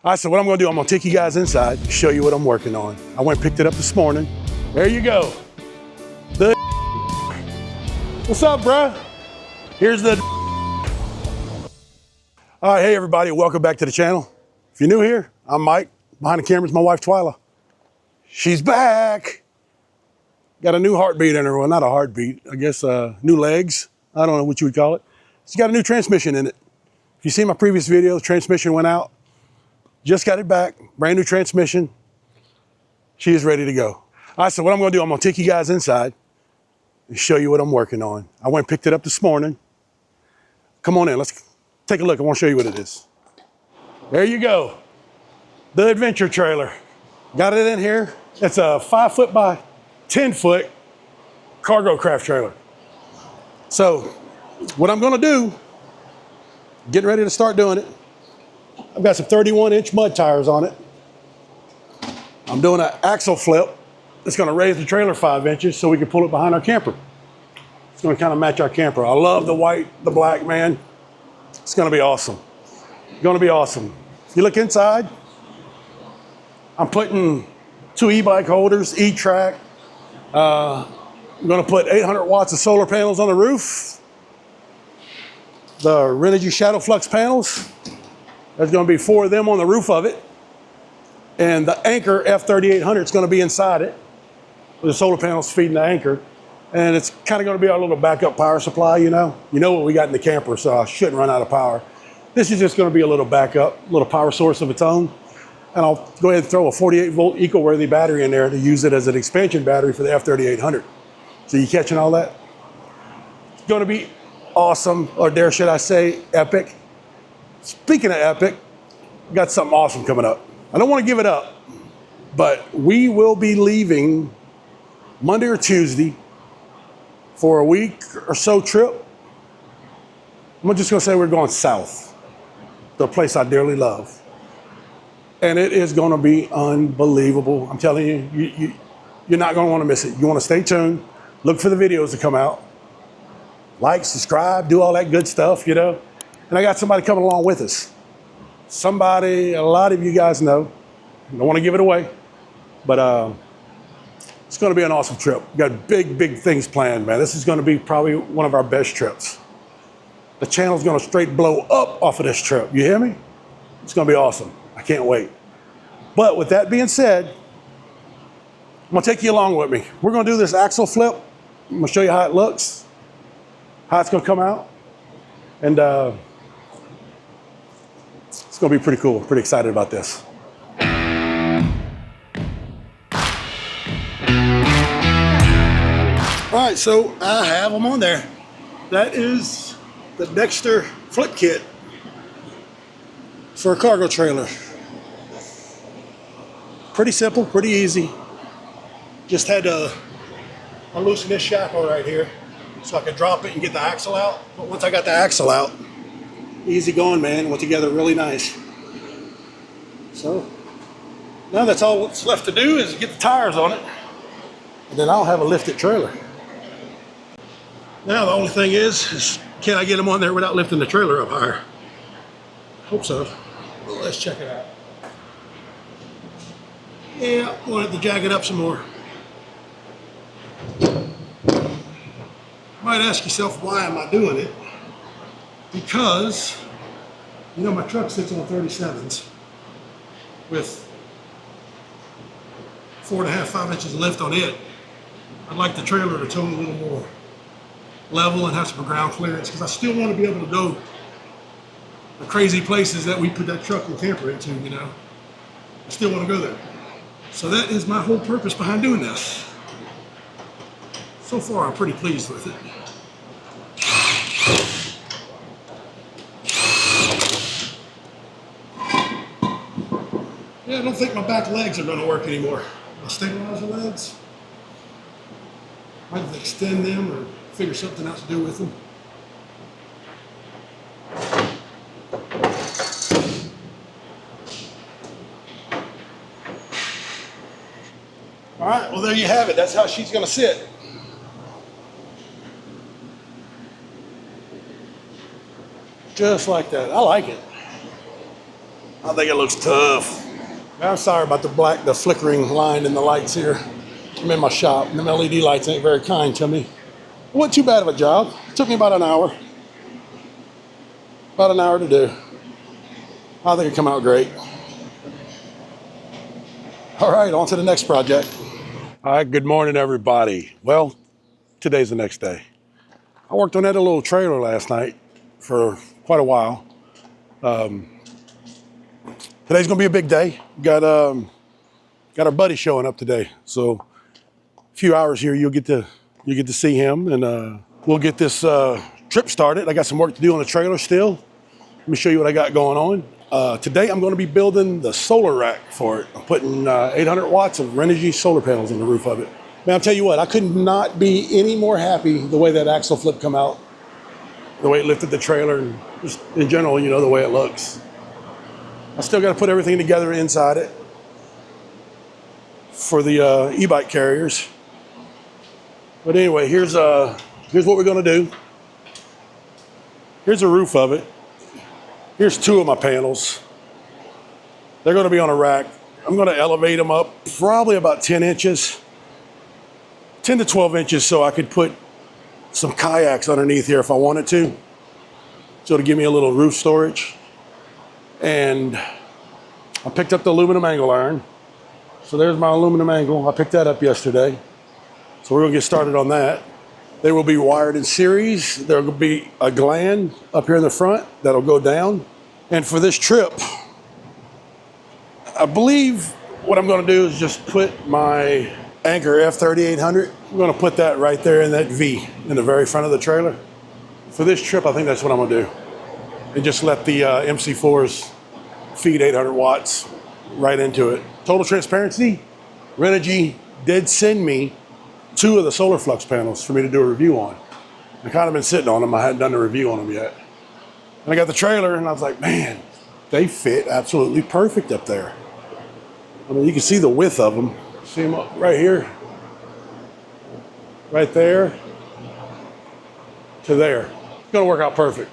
All right, so what I'm gonna do, I'm gonna take you guys inside, show you what I'm working on. I went and picked it up this morning. There you go. What's up, bruh? Here's the All right, hey everybody, welcome back to the channel. If you're new here, I'm Mike. Behind the camera is my wife, Twyla. She's back. Got a new heartbeat in her. Well, not a heartbeat, I guess new legs. I don't know what you would call it. She's got a new transmission in it. If you see my previous video, the transmission went out. Just got it back, brand new transmission. She is ready to go. All right, so what I'm gonna do, I'm gonna take you guys inside and show you what I'm working on. I went and picked it up this morning. Come on in, let's take a look. I wanna show you what it is. There you go, the adventure trailer. Got it in here. It's a 5 foot by 10 foot cargo craft trailer. So what I'm gonna do, getting ready to start doing it. I've got some 31-inch mud tires on it. I'm doing an axle flip. It's gonna raise the trailer 5 inches so we can pull it behind our camper. It's gonna kind of match our camper. I love the white, the black, man. It's gonna be awesome. Gonna be awesome. If you look inside, I'm putting 2 e-bike holders, E-track. I'm gonna put 800 watts of solar panels on the roof. The Renogy Shadow Flux panels. There's gonna be 4 of them on the roof of it. And the Anchor F3800 is gonna be inside it. With the solar panels feeding the Anchor. And it's kind of gonna be our little backup power supply, you know? You know what we got in the camper, so I shouldn't run out of power. This is just gonna be a little backup, little power source of its own. And I'll go ahead and throw a 48 volt eco-worthy battery in there to use it as an expansion battery for the F3800. So you catching all that? It's gonna be awesome, or dare should I say, epic. Speaking of epic, we got something awesome coming up. I don't want to give it up, but we will be leaving Monday or Tuesday for a week or so trip. I'm just gonna say we're going south to a place I dearly love. And it is gonna be unbelievable. I'm telling you, you're not gonna wanna miss it. You wanna stay tuned, look for the videos to come out, like, subscribe, do all that good stuff, you know? And I got somebody coming along with us. Somebody a lot of you guys know. I don't want to give it away, but it's going to be an awesome trip. We got big, big things planned, man. This is going to be probably one of our best trips. The channel's going to straight blow up off of this trip. You hear me? It's going to be awesome. I can't wait. But with that being said, I'm going to take you along with me. We're going to do this axle flip. I'm going to show you how it looks, how it's going to come out. And it's gonna be pretty cool. Pretty excited about this. All right, so I have them on there. That is the Dexter flip kit for a cargo trailer. Pretty simple, pretty easy. Just had to loosen this shackle right here so I could drop it and get the axle out. But once I got the axle out, easy going, man. Went together really nice. So now that's all that's left to do is get the tires on it, and then I'll have a lifted trailer. Now the only thing is can I get them on there without lifting the trailer up higher? Hope so. Well, let's check it out. Yeah, wanted to jack it up some more. Might ask yourself, why am I doing it? Because, you know, my truck sits on 37s with 4.5, 5 inches of lift on it. I'd like the trailer to tone a little more level and have some ground clearance, because I still want to be able to go the crazy places that we put that truck and camper into, you know. I still want to go there. So that is my whole purpose behind doing this. So far, I'm pretty pleased with it. Yeah, I don't think my back legs are going to work anymore. My stabilizer legs, I might extend them or figure something else to do with them. All right, well, there you have it. That's how she's going to sit. Just like that. I like it. I think it looks tough. I'm sorry about the flickering line in the lights here. I'm in my shop, and the LED lights ain't very kind to me. It wasn't too bad of a job. It took me about an hour. About an hour to do. I think it come out great. All right, on to the next project. All right, good morning, everybody. Well, today's the next day. I worked on that little trailer last night for quite a while. Today's gonna be a big day. Got our buddy showing up today, so a few hours here you'll get to see him, and we'll get this trip started. I got some work to do on the trailer still. Let me show you what I got going on. Today I'm going to be building the solar rack for it. I'm putting 800 watts of Renogy solar panels on the roof of it. Man, I'll tell you what, I could not be any more happy the way that axle flip come out, the way it lifted the trailer, and just in general, you know, the way it looks. I still got to put everything together inside it for the e-bike carriers. But anyway, here's what we're going to do. Here's the roof of it. Here's two of my panels. They're going to be on a rack. I'm going to elevate them up probably about 10 inches, 10 to 12 inches, so I could put some kayaks underneath here if I wanted to. So to give me a little roof storage. And I picked up the aluminum angle iron. So there's my aluminum angle. I picked that up yesterday. So we're going to get started on that. They will be wired in series. There will be a gland up here in the front that'll go down. And for this trip, I believe what I'm going to do is just put my Anchor F3800. I'm going to put that right there in that V in the very front of the trailer. For this trip, I think that's what I'm going to do. And just let the MC4s feed 800 watts right into it. Total transparency, Renogy did send me 2 of the solar flux panels for me to do a review on. I kind of been sitting on them. I hadn't done a review on them yet. And I got the trailer and I was like, man, they fit absolutely perfect up there. I mean, you can see the width of them. See them up right here, right there, to there. It's gonna work out perfect.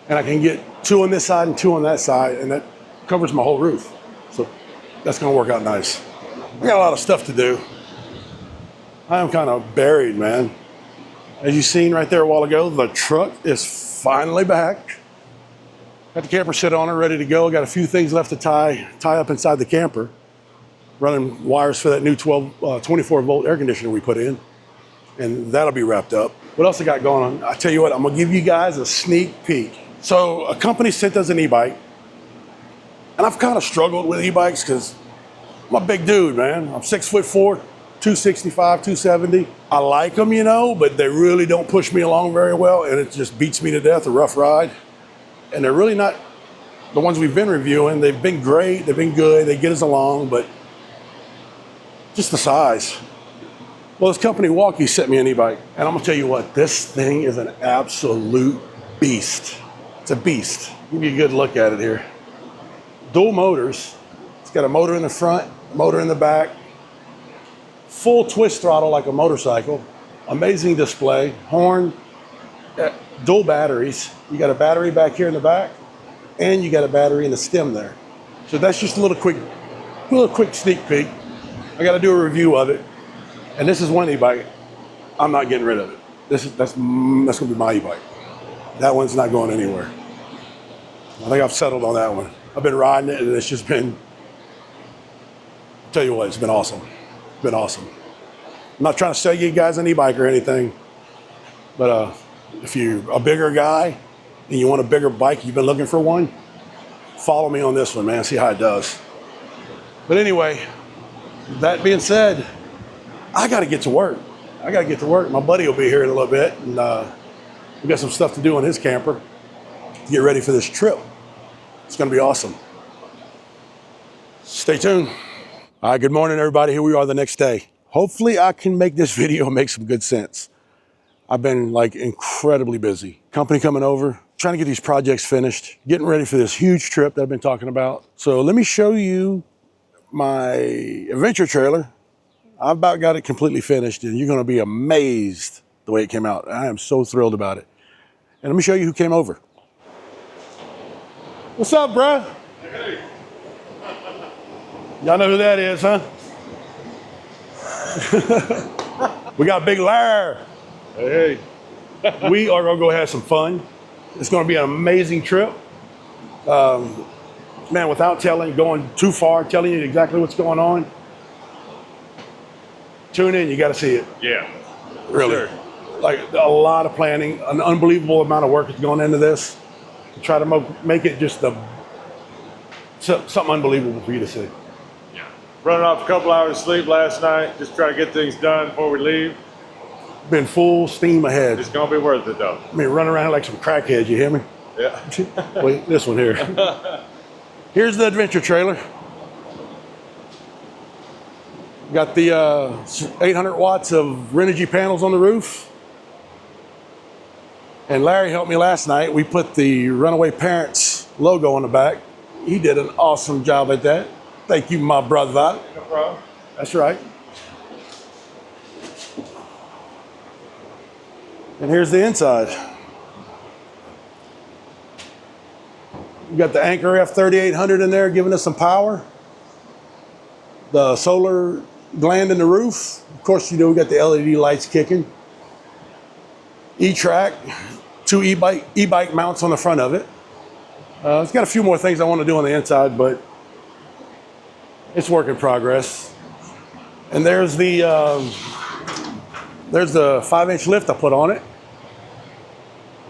And I can get 2 on this side and 2 on that side, and that covers my whole roof. So that's gonna work out nice. I got a lot of stuff to do. I am kind of buried, man. As you seen right there a while ago, the truck is finally back. Got the camper set on it, ready to go. Got a few things left to tie up inside the camper. Running wires for that new 24 volt air conditioner we put in. And that'll be wrapped up. What else I got going on? I tell you what, I'm gonna give you guys a sneak peek. So a company sent us an e-bike. And I've kind of struggled with e-bikes because I'm a big dude, man. I'm 6'4", 265, 270. I like them, you know, but they really don't push me along very well, and it just beats me to death, a rough ride. And they're really not, the ones we've been reviewing, they've been great, they've been good, they get us along, but just the size. Well, this company Walkie sent me an e-bike, and I'm gonna tell you what, this thing is an absolute beast. It's a beast. Give you a good look at it here. Dual motors. It's got a motor in the front, motor in the back, full twist throttle like a motorcycle, amazing display, horn, dual batteries. You got a battery back here in the back, and you got a battery in the stem there. So that's just a little quick sneak peek. I got to do a review of it, and this is one e-bike. I'm not getting rid of it. That's gonna be my e-bike. That one's not going anywhere. I think I've settled on that one. I've been riding it, and it's just been. I'll tell you what, it's been awesome. It's been awesome. I'm not trying to sell you guys an e-bike or anything, but if you're a bigger guy and you want a bigger bike, you've been looking for one, follow me on this one, man. See how it does. But anyway, that being said, I got to get to work. My buddy will be here in a little bit, and we got some stuff to do on his camper to get ready for this trip. It's going to be awesome. Stay tuned. All right, good morning, everybody. Here we are the next day. Hopefully I can make this video make some good sense. I've been like incredibly busy. Company coming over, trying to get these projects finished, getting ready for this huge trip that I've been talking about. So let me show you my adventure trailer. I've about got it completely finished, and you're gonna be amazed the way it came out. I am so thrilled about it. And let me show you who came over. What's up, bruh? Hey, Y'all know who that is, huh? We got Big Lar. Hey. We are gonna go have some fun. It's gonna be an amazing trip. Man, without going too far, telling you exactly what's going on, tune in, you gotta see it. Yeah. Really. Sure. Like a lot of planning, an unbelievable amount of work is going into this to try to make it just something unbelievable for you to see. Yeah. Running off a couple hours of sleep last night, just try to get things done before we leave. Been full steam ahead. It's gonna be worth it though. I mean, running around like some crackheads, you hear me? Yeah. Wait, this one here. Here's the adventure trailer. Got the 800 watts of Renogy panels on the roof. And Larry helped me last night. We put the Runaway Parents logo on the back. He did an awesome job at that. Thank you, my brother. No problem. That's right. And here's the inside. We got the Anchor F3800 in there giving us some power. The solar gland in the roof. Of course, you know we got the LED lights kicking. E-Track, 2 e-bike mounts on the front of it. It's got a few more things I want to do on the inside, but it's work in progress. And there's the 5-inch lift I put on it.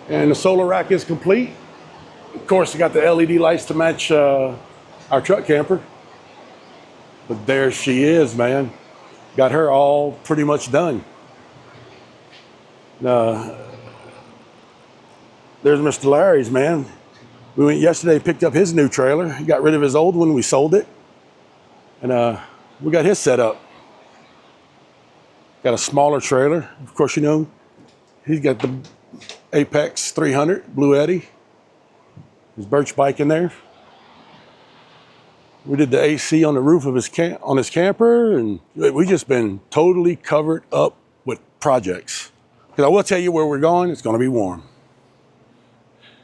And the solar rack is complete. Of course, you got the LED lights to match our truck camper. But there she is, man. Got her all pretty much done. There's Mr. Larry's, man. We went yesterday, picked up his new trailer. He got rid of his old one, we sold it. And we got his set up. Got a smaller trailer. Of course, you know, he's got the Apex 300 Blue Eddy. His birch bike in there. We did the AC on the roof of his camper, and we just been totally covered up with projects. Because I will tell you where we're going, it's going to be warm.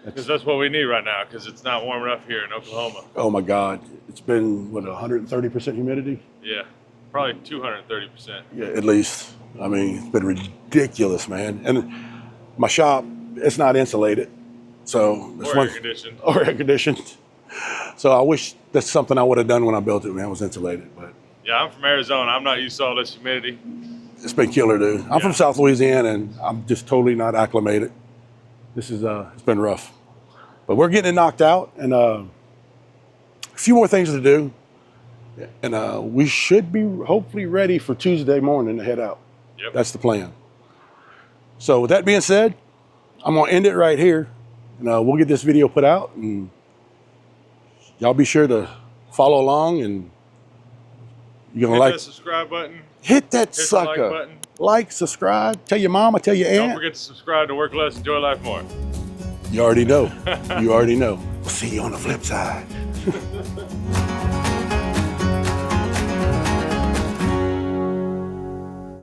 Because that's what we need right now, because it's not warm enough here in Oklahoma. Oh my God, it's been, what, 130% humidity? Yeah, probably 230%. Yeah, at least. I mean, it's been ridiculous, man. And my shop, it's not insulated. So it's Or air conditioned. Or air conditioned. So I wish that's something I would have done when I built it, man, was insulated. But yeah, I'm from Arizona. I'm not used to all this humidity. It's been killer, dude. I'm from South Louisiana, and I'm just totally not acclimated. This is, it's been rough. But we're getting it knocked out, and a few more things to do. And we should be hopefully ready for Tuesday morning to head out. Yep. That's the plan. So with that being said, I'm gonna end it right here. And we'll get this video put out, and y'all be sure to follow along, and you're gonna Hit that subscribe button. Hit that Hit sucker. the like button. Like, subscribe, tell your mama, tell your aunt. Don't forget to subscribe to Work Less, Enjoy Life More. You already know. You already know. We'll see you on the flip side.